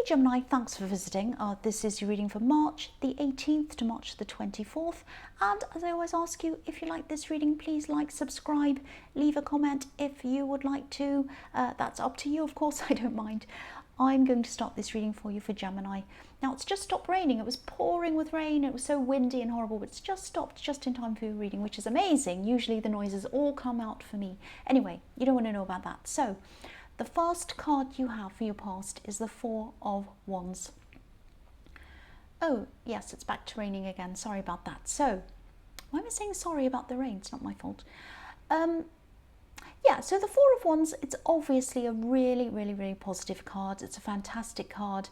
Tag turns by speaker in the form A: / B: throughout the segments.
A: Gemini, thanks for visiting. This is your reading for March the 18th to March the 24th. And as I always ask you, if you like this reading, please like, subscribe, leave a comment if you would like to. That's up to you, of course, I don't mind. I'm going to start this reading for you for Gemini. Now, it's just stopped raining. It was pouring with rain. It was so windy and horrible, but it's just stopped just in time for your reading, which is amazing. Usually the noises all come out for me. Anyway, you don't want to know about that. So, the first card you have for your past is the Four of Wands. Oh, yes, it's back to raining again. Sorry about that. So, why am I saying sorry about the rain? It's not my fault. Yeah, so the Four of Wands, it's obviously a really, really, really positive card. It's a fantastic card.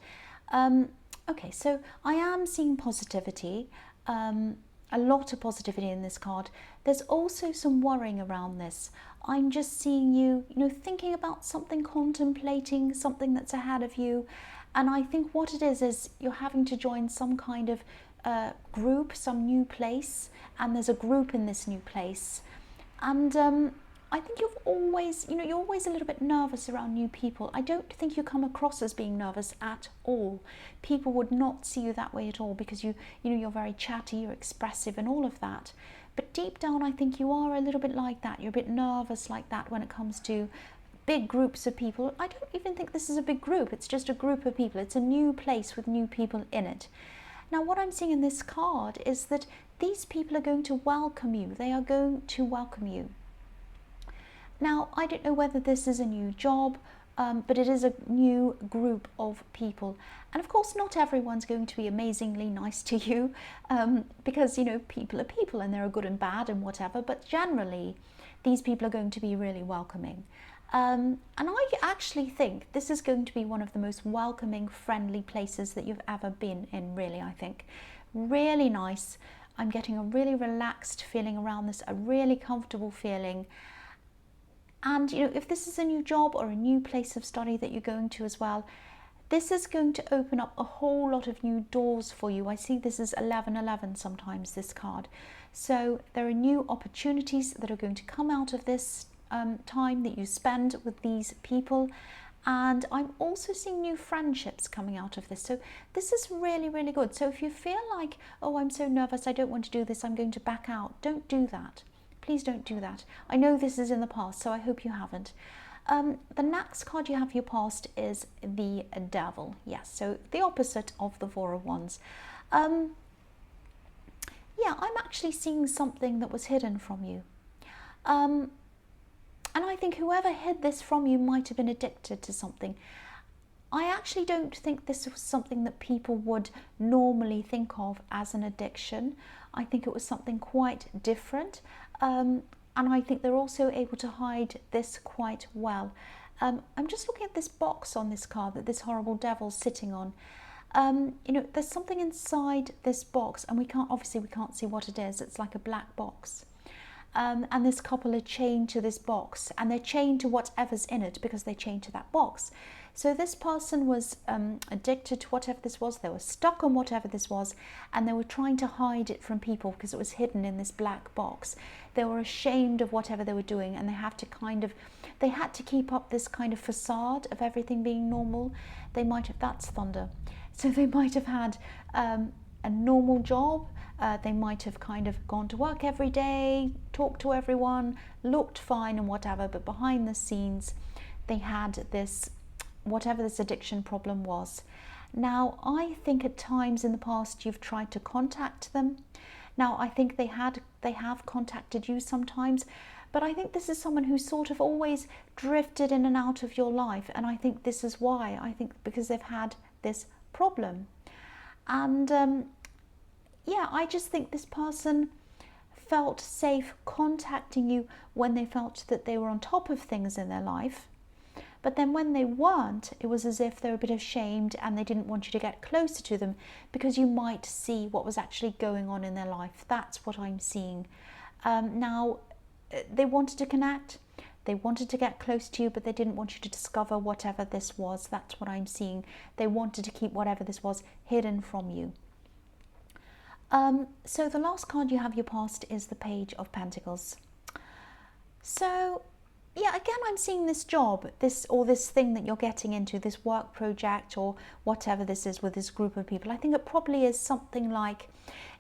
A: Okay, so I am seeing positivity, a lot of positivity in this card. There's also some worrying around this. I'm just seeing you, thinking about something, contemplating something that's ahead of you. And I think what it is you're having to join some kind of group, some new place. And there's a group in this new place. And I think you've always, you're always a little bit nervous around new people. I don't think you come across as being nervous at all. People would not see you that way at all because you're very chatty, you're expressive and all of that. But deep down, I think you are a little bit like that. You're a bit nervous like that when it comes to big groups of people. I don't even think this is a big group. It's just a group of people. It's a new place with new people in it. Now, what I'm seeing in this card is that these people are going to welcome you. They are going to welcome you. Now, I don't know whether this is a new job, but it is a new group of people. And of course, not everyone's going to be amazingly nice to you because, people are people and there are good and bad and whatever. But generally, these people are going to be really welcoming. And I actually think this is going to be one of the most welcoming, friendly places that you've ever been in, really, I think. Really nice. I'm getting a really relaxed feeling around this, a really comfortable feeling. And, if this is a new job or a new place of study that you're going to as well, this is going to open up a whole lot of new doors for you. I see this is 1111 sometimes, this card. So there are new opportunities that are going to come out of this time that you spend with these people. And I'm also seeing new friendships coming out of this. So this is really, really good. So if you feel like, oh, I'm so nervous, I don't want to do this, I'm going to back out, don't do that. Please don't do that. I know this is in the past, so I hope you haven't. The next card you have for your past is the Devil. Yes, so the opposite of the Four of Wands. Yeah, I'm actually seeing something that was hidden from you. And I think whoever hid this from you might have been addicted to something. I actually don't think this was something that people would normally think of as an addiction. I think it was something quite different. And I think they're also able to hide this quite well. I'm just looking at this box on this card that this horrible devil's sitting on. There's something inside this box and we can't see what it is. It's like a black box. And this couple are chained to this box and they're chained to whatever's in it because they're chained to that box. So this person was addicted to whatever this was. They were stuck on whatever this was and they were trying to hide it from people because it was hidden in this black box. They were ashamed of whatever they were doing and they had to keep up this kind of facade of everything being normal. That's thunder. So they might have had a normal job. They might have kind of gone to work every day, talked to everyone, looked fine and whatever, but behind the scenes they had this, whatever this addiction problem was. Now, I think at times in the past you've tried to contact them. Now, I think they have contacted you sometimes, but I think this is someone who sort of always drifted in and out of your life, and I think this is why. I think because they've had this problem. And yeah, I just think this person felt safe contacting you when they felt that they were on top of things in their life. But then when they weren't, it was as if they were a bit ashamed and they didn't want you to get closer to them because you might see what was actually going on in their life. That's what I'm seeing. Now, they wanted to connect. They wanted to get close to you, but they didn't want you to discover whatever this was. That's what I'm seeing. They wanted to keep whatever this was hidden from you. So the last card you have your past is the Page of Pentacles. So yeah, again, I'm seeing this job, this thing that you're getting into, this work project or whatever this is with this group of people. I think it probably is something like,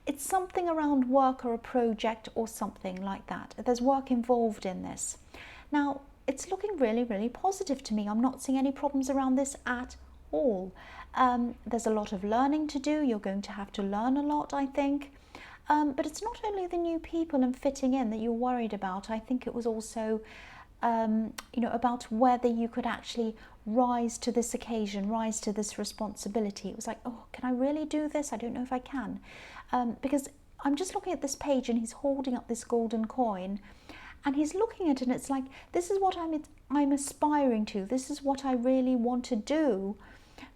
A: it's something around work or a project or something like that. There's work involved in this. Now, it's looking really, really positive to me. I'm not seeing any problems around this at all. There's a lot of learning to do. You're going to have to learn a lot, I think. But it's not only the new people and fitting in that you're worried about. I think it was also about whether you could actually rise to this occasion, rise to this responsibility. It was like, oh, can I really do this? I don't know if I can. Because I'm just looking at this page and he's holding up this golden coin and he's looking at it and it's like, this is what I'm aspiring to. This is what I really want to do.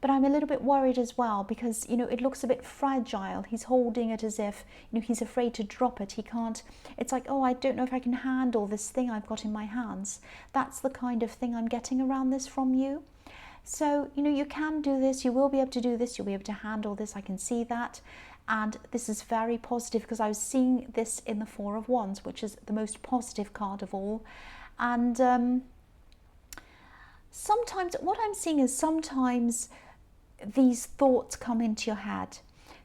A: But I'm a little bit worried as well because, it looks a bit fragile. He's holding it as if, he's afraid to drop it. He can't, it's like, oh, I don't know if I can handle this thing I've got in my hands. That's the kind of thing I'm getting around this from you. So, you can do this. You will be able to do this. You'll be able to handle this. I can see that. And this is very positive because I was seeing this in the Four of Wands, which is the most positive card of all. And sometimes what I'm seeing is sometimes these thoughts come into your head.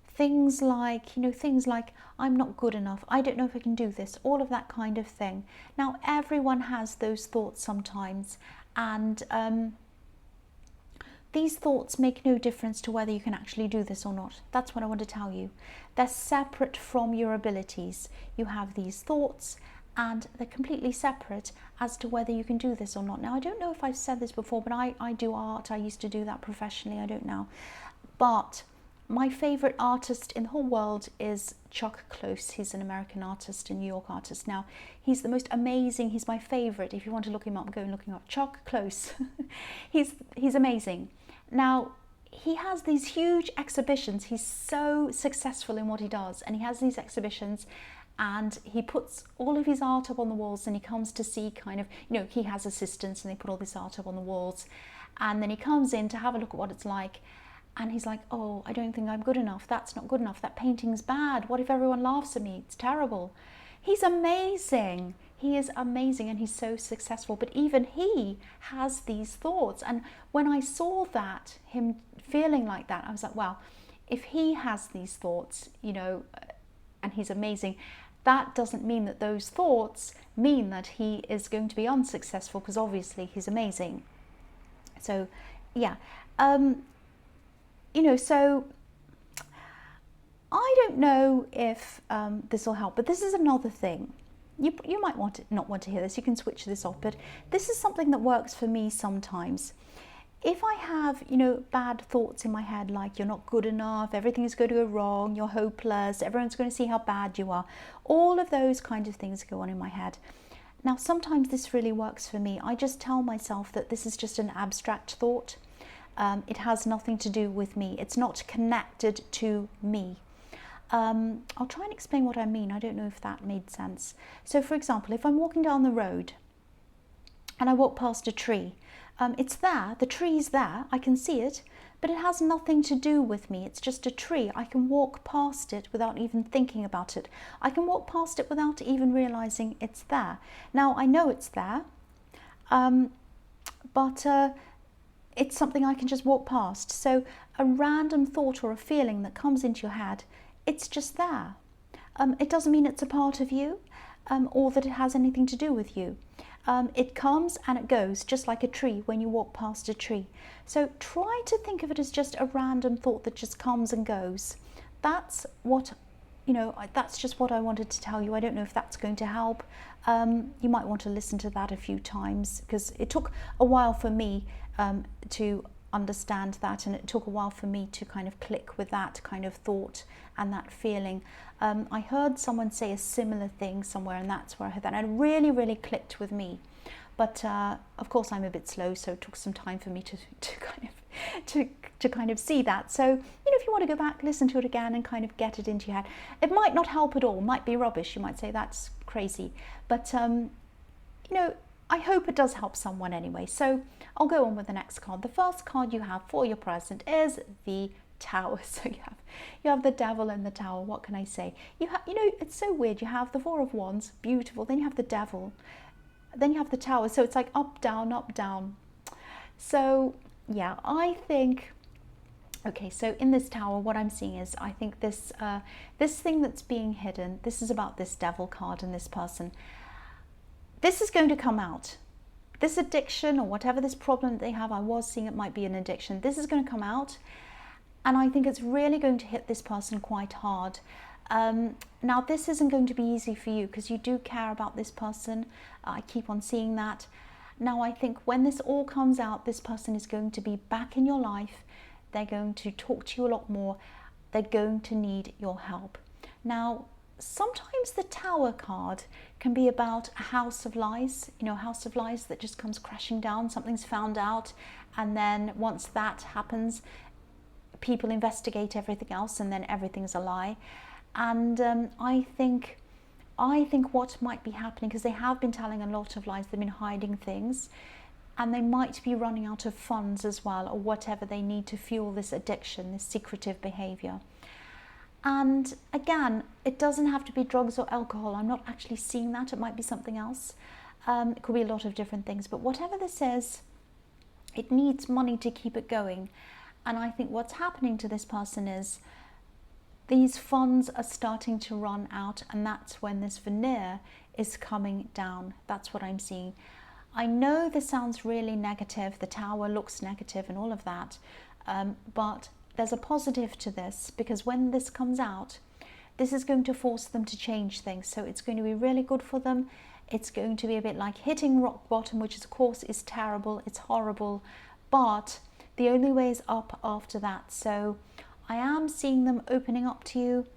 A: Things like, I'm not good enough. I don't know if I can do this. All of that kind of thing. Now, everyone has those thoughts sometimes. And these thoughts make no difference to whether you can actually do this or not. That's what I want to tell you. They're separate from your abilities. You have these thoughts and they're completely separate as to whether you can do this or not. Now, I don't know if I've said this before, but I do art. I used to do that professionally. I don't now. But my favourite artist in the whole world is Chuck Close. He's an American artist, a New York artist. Now, he's the most amazing. He's my favourite. If you want to look him up, go and look him up. Chuck Close. He's amazing. Now, he has these huge exhibitions. He's so successful in what he does. And he has these exhibitions and he puts all of his art up on the walls and he comes to see kind of, he has assistants and they put all this art up on the walls. And then he comes in to have a look at what it's like. And he's like, oh, I don't think I'm good enough. That's not good enough. That painting's bad. What if everyone laughs at me? It's terrible. He's amazing. He is amazing and he's so successful. But even he has these thoughts. And when I saw that, him feeling like that, I was like, well, if he has these thoughts, and he's amazing, that doesn't mean that those thoughts mean that he is going to be unsuccessful, because obviously he's amazing. So, yeah. So I don't know if this will help, but this is another thing. You might not want to hear this. You can switch this off, but this is something that works for me sometimes. If I have, bad thoughts in my head, like you're not good enough, everything is going to go wrong, you're hopeless, everyone's going to see how bad you are, all of those kind of things go on in my head. Now, sometimes this really works for me. I just tell myself that this is just an abstract thought. It has nothing to do with me. It's not connected to me. I'll try and explain what I mean. I don't know if that made sense. So, for example, if I'm walking down the road and I walk past a tree, it's there, the tree's there, I can see it, but it has nothing to do with me. It's just a tree. I can walk past it without even thinking about it. I can walk past it without even realizing it's there. Now, I know it's there, but it's something I can just walk past. So a random thought or a feeling that comes into your head, it's just there. It doesn't mean it's a part of you or that it has anything to do with you. It comes and it goes, just like a tree when you walk past a tree. So try to think of it as just a random thought that just comes and goes. That's what, that's just what I wanted to tell you. I don't know if that's going to help. You might want to listen to that a few times, because it took a while for me to understand that, and it took a while for me to kind of click with that kind of thought and that feeling. I heard someone say a similar thing somewhere, and that's where I heard that, and it really, really clicked with me. But of course I'm a bit slow, so it took some time for me to kind of see that. So if you want to go back, listen to it again and kind of get it into your head. It might not help at all, might be rubbish. You might say that's crazy, but I hope it does help someone anyway. So I'll go on with the next card. The first card you have for your present is the Tower. So you have the Devil and the Tower. What can I say? You have, it's so weird. You have the Four of Wands, beautiful. Then you have the Devil. then you have the Tower, so it's like up, down, up, down. So yeah, I think, okay, so in this Tower, what I'm seeing is, I think this this thing that's being hidden, this is about this Devil card and this person. This is going to come out. This addiction or whatever this problem they have, I was seeing it might be an addiction. This is going to come out, and I think it's really going to hit this person quite hard. Now, this isn't going to be easy for you because you do care about this person. I keep on seeing that. Now, I think when this all comes out, this person is going to be back in your life. They're going to talk to you a lot more. They're going to need your help. Now, sometimes the Tower card can be about a house of lies, you know, a house of lies that just comes crashing down. Something's found out, and then once that happens, people investigate everything else, and then everything's a lie. And I think what might be happening, because they have been telling a lot of lies, they've been hiding things, and they might be running out of funds as well, or whatever they need to fuel this addiction, this secretive behavior. And again, it doesn't have to be drugs or alcohol. I'm not actually seeing that. It might be something else. It could be a lot of different things. But whatever this is, it needs money to keep it going. And I think what's happening to this person is these funds are starting to run out, and that's when this veneer is coming down. That's what I'm seeing. I know this sounds really negative. The Tower looks negative and all of that, but there's a positive to this, because when this comes out, this is going to force them to change things. So it's going to be really good for them. It's going to be a bit like hitting rock bottom, which of course is terrible, it's horrible, but the only way is up after that. So I am seeing them opening up to you,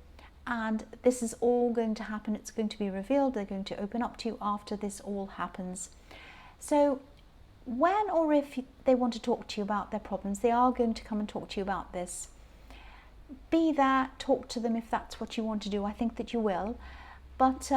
A: and this is all going to happen. It's going to be revealed. They're going to open up to you after this all happens. So when or if they want to talk to you about their problems, they are going to come and talk to you about this. Be there, talk to them if that's what you want to do. I think that you will. But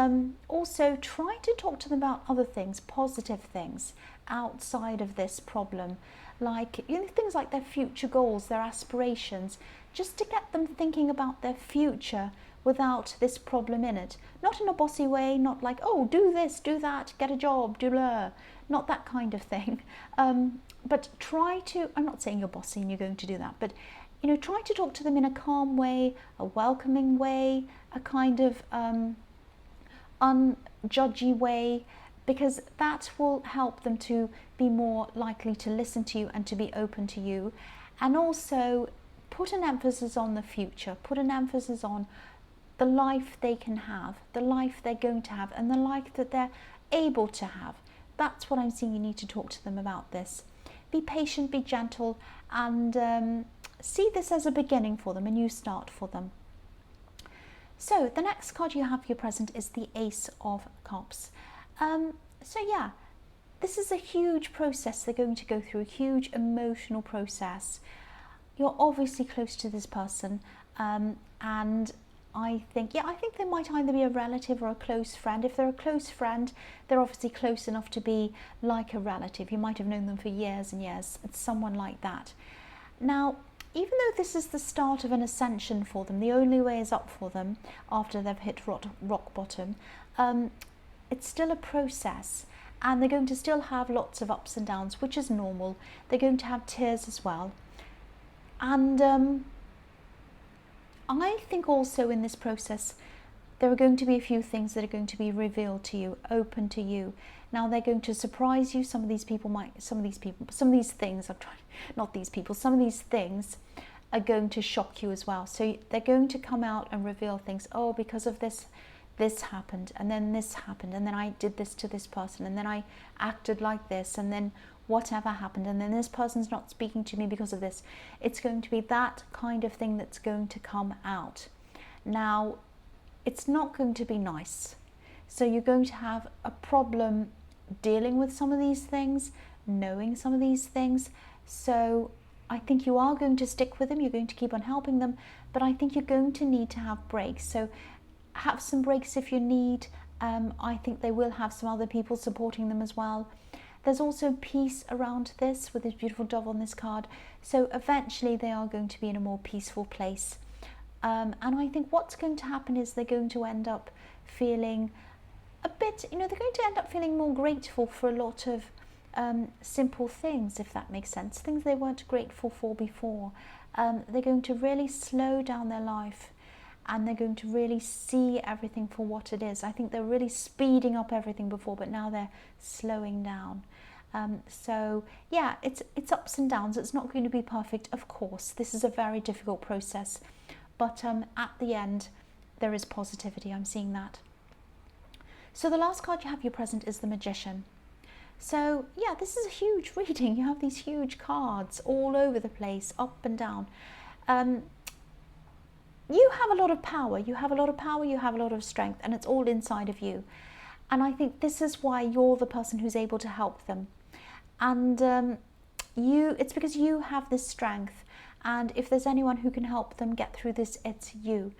A: also try to talk to them about other things, positive things outside of this problem. Like, you know, things like their future goals, their aspirations, just to get them thinking about their future without this problem in it. Not in a bossy way, not like, oh, do this, do that, get a job, do blah. Not that kind of thing. But try to, I'm not saying you're bossy and you're going to do that, but you know, try to talk to them in a calm way, a welcoming way, a kind of unjudgy way, because that will help them to be more likely to listen to you and to be open to you. And also put an emphasis on the future, put an emphasis on the life they can have, the life they're going to have, and the life that they're able to have. That's what I'm seeing. You need to talk to them about this. Be patient, be gentle, and see this as a beginning for them, a new start for them. So the next card you have for your present is the Ace of Cups. So yeah, this is a huge process they're going to go through, a huge emotional process. You're obviously close to this person, and I think they might either be a relative or a close friend. If they're a close friend, they're obviously close enough to be like a relative. You might have known them for years and years. It's someone like that. Now, even though this is the start of an ascension for them, the only way is up for them after they've hit rock bottom, it's still a process, and they're going to still have lots of ups and downs, which is normal. They're going to have tears as well. And I think also in this process, there are going to be a few things that are going to be revealed to you, open to you. Now they're going to surprise you. Some of these things are going to shock you as well. So they're going to come out and reveal things. Oh, because of this happened, and then this happened, and then I did this to this person, and then I acted like this, and then whatever happened, and then this person's not speaking to me because of this. It's going to be that kind of thing that's going to come out. Now, it's not going to be nice. So you're going to have a problem dealing with some of these things, knowing some of these things. So I think you are going to stick with them. You're going to keep on helping them, but I think you're going to need to have breaks. So have some breaks if you need. I think they will have some other people supporting them as well. There's also peace around this with this beautiful dove on this card. So eventually they are going to be in a more peaceful place. And I think what's going to happen is they're going to end up feeling a bit, they're going to end up feeling more grateful for a lot of simple things, if that makes sense, things they weren't grateful for before. They're going to really slow down their life, and they're going to really see everything for what it is. I think they're really speeding up everything before, but now they're slowing down. So yeah, it's ups and downs. It's not going to be perfect, of course. This is a very difficult process, but at the end there is positivity. I'm seeing that. So the last card you have your present is the Magician. So yeah, this is a huge reading. You have these huge cards all over the place, up and down. You have a lot of power. You have a lot of power, you have a lot of strength, and it's all inside of you. And I think this is why you're the person who's able to help them. And it's because you have this strength. And if there's anyone who can help them get through this, it's you.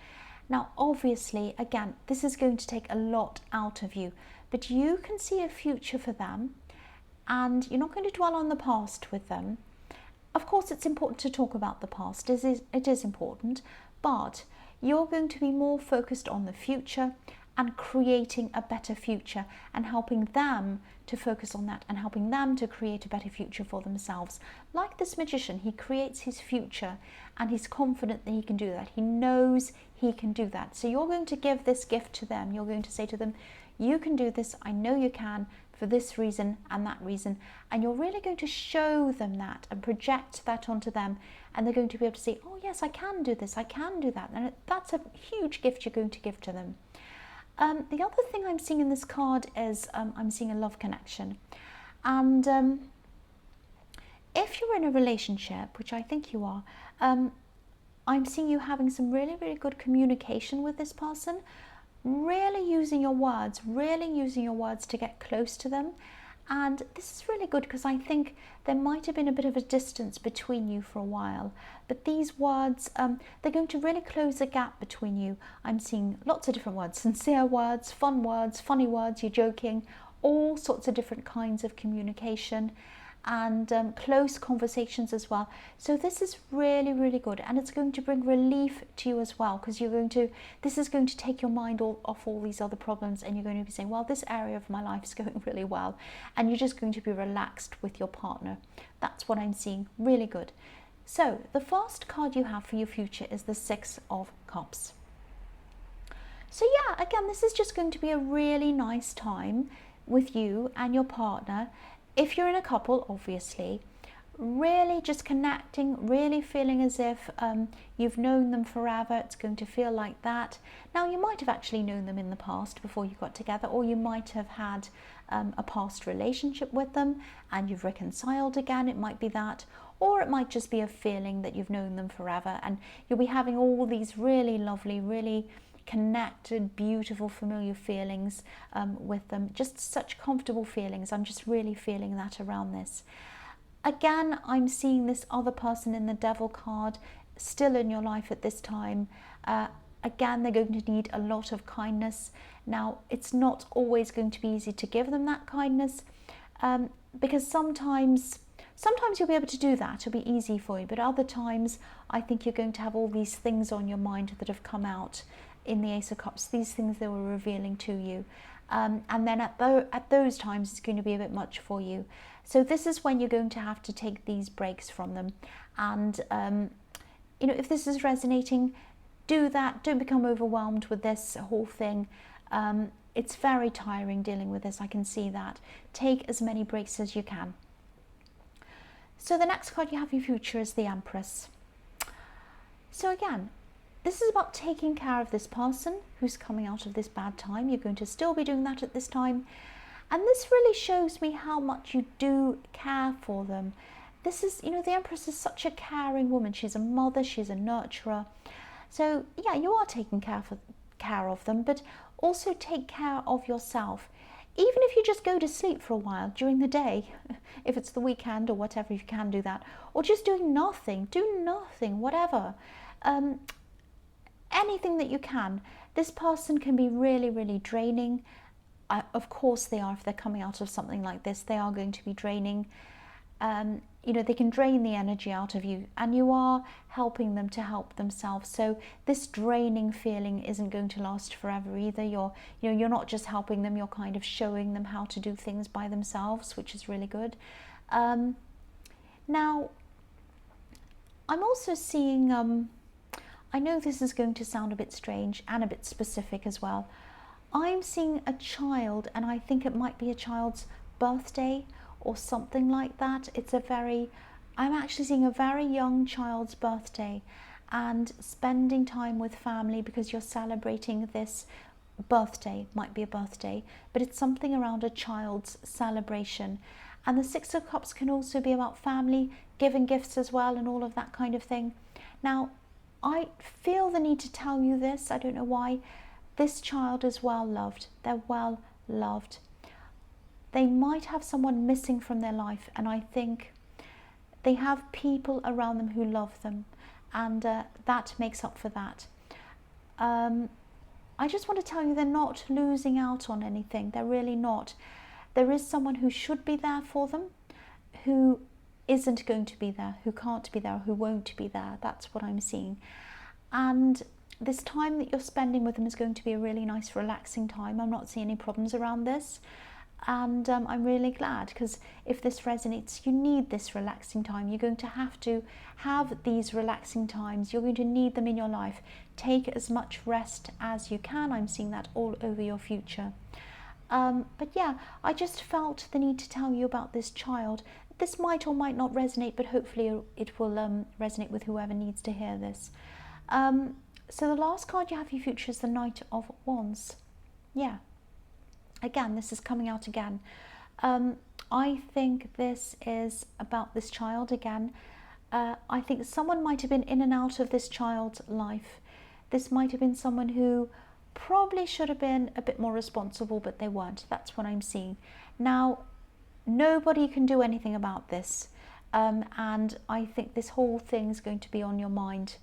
A: Now, obviously, again, this is going to take a lot out of you, but you can see a future for them, and you're not going to dwell on the past with them. Of course, it's important to talk about the past. It is important, but you're going to be more focused on the future and creating a better future, and helping them to focus on that, and helping them to create a better future for themselves. Like this Magician, he creates his future and he's confident that he can do that. He knows he can do that. So you're going to give this gift to them. You're going to say to them, you can do this. I know you can, for this reason and that reason. And you're really going to show them that and project that onto them. And they're going to be able to say, oh yes, I can do this. I can do that. And that's a huge gift you're going to give to them. The other thing I'm seeing in this card is I'm seeing a love connection. And if you're in a relationship, which I think you are, I'm seeing you having some really, really good communication with this person, really using your words to get close to them. And this is really good because I think there might have been a bit of a distance between you for a while, but these words, they're going to really close the gap between you. I'm seeing lots of different words, sincere words, funny words, you're joking, all sorts of different kinds of communication, and close conversations as well. So this is really, really good, and it's going to bring relief to you as well, because this is going to take your mind off all these other problems, and you're going to be saying, well, this area of my life is going really well, and you're just going to be relaxed with your partner. That's what I'm seeing. Really good. So the first card you have for your future is the Six of Cups. So yeah, again, this is just going to be a really nice time with you and your partner. If you're in a couple, obviously, really just connecting, really feeling as if you've known them forever. It's going to feel like that. Now, you might have actually known them in the past before you got together, or you might have had a past relationship with them and you've reconciled again. It might be that, or it might just be a feeling that you've known them forever, and you'll be having all these really lovely, really connected, beautiful, familiar feelings with them. Just such comfortable feelings. I'm just really feeling that around this. Again, I'm seeing this other person in the Devil card still in your life at this time. Again, they're going to need a lot of kindness. Now, it's not always going to be easy to give them that kindness, because sometimes you'll be able to do that. It'll be easy for you, but other times I think you're going to have all these things on your mind that have come out in the Ace of Cups, these things they were revealing to you, and then at those times it's going to be a bit much for you. So this is when you're going to have to take these breaks from them, and if this is resonating, do that. Don't become overwhelmed with this whole thing. It's very tiring dealing with this. I can see that. Take as many breaks as you can. So the next card you have in your future is the Empress. So again, this is about taking care of this person who's coming out of this bad time. You're going to still be doing that at this time. And this really shows me how much you do care for them. This is, the Empress is such a caring woman. She's a mother, she's a nurturer. So yeah, you are taking care of them, but also take care of yourself. Even if you just go to sleep for a while during the day, if it's the weekend or whatever, if you can do that, or just doing nothing, do nothing, whatever. Anything that you can. This person can be really, really draining. Of course they are. If they're coming out of something like this, they are going to be draining. you know, they can drain the energy out of you, and you are helping them to help themselves. So this draining feeling isn't going to last forever either. You're not just helping them, you're kind of showing them how to do things by themselves, which is really good. Now, I'm also seeing, I know this is going to sound a bit strange and a bit specific as well. I'm seeing a child, and I think it might be a child's birthday or something like that. I'm actually seeing a very young child's birthday, and spending time with family because you're celebrating this birthday. Might be a birthday, but it's something around a child's celebration. And the Six of Cups can also be about family, giving gifts as well, and all of that kind of thing. Now, I feel the need to tell you this, I don't know why. This child is well loved. They're well loved. They might have someone missing from their life, and I think they have people around them who love them, and that makes up for that. I just want to tell you, they're not losing out on anything. They're really not. There is someone who should be there for them, who isn't going to be there, who can't be there, who won't be there. That's what I'm seeing. And this time that you're spending with them is going to be a really nice, relaxing time. I'm not seeing any problems around this. And I'm really glad, because if this resonates, you need this relaxing time. You're going to have these relaxing times. You're going to need them in your life. Take as much rest as you can. I'm seeing that all over your future. But yeah, I just felt the need to tell you about this child. This might or might not resonate, but hopefully it will resonate with whoever needs to hear this. So the last card you have for your future is the Knight of Wands. Yeah. Again, this is coming out again. I think this is about this child again. I think someone might have been in and out of this child's life. This might have been someone who probably should have been a bit more responsible, but they weren't. That's what I'm seeing. Now, nobody can do anything about this. And I think this whole thing is going to be on your mind,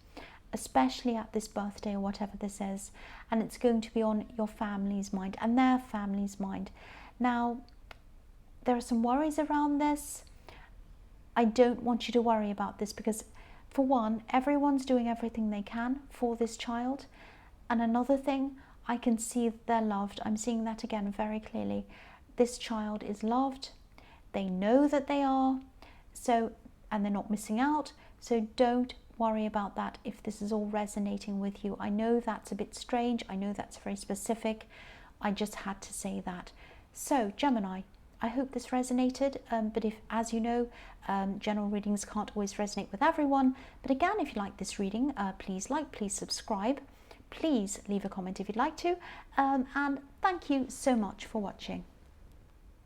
A: especially at this birthday or whatever this is, and it's going to be on your family's mind and their family's mind. Now, there are some worries around this. I don't want you to worry about this because, for one, everyone's doing everything they can for this child, and another thing, I can see they're loved. I'm seeing that again very clearly. This child is loved. They know that they are, and they're not missing out, so don't worry about that if this is all resonating with you. I know that's a bit strange. I know that's very specific. I just had to say that. So, Gemini, I hope this resonated, but if, as you know, general readings can't always resonate with everyone. But again, if you like this reading, please like, please subscribe, please leave a comment if you'd like to, and thank you so much for watching.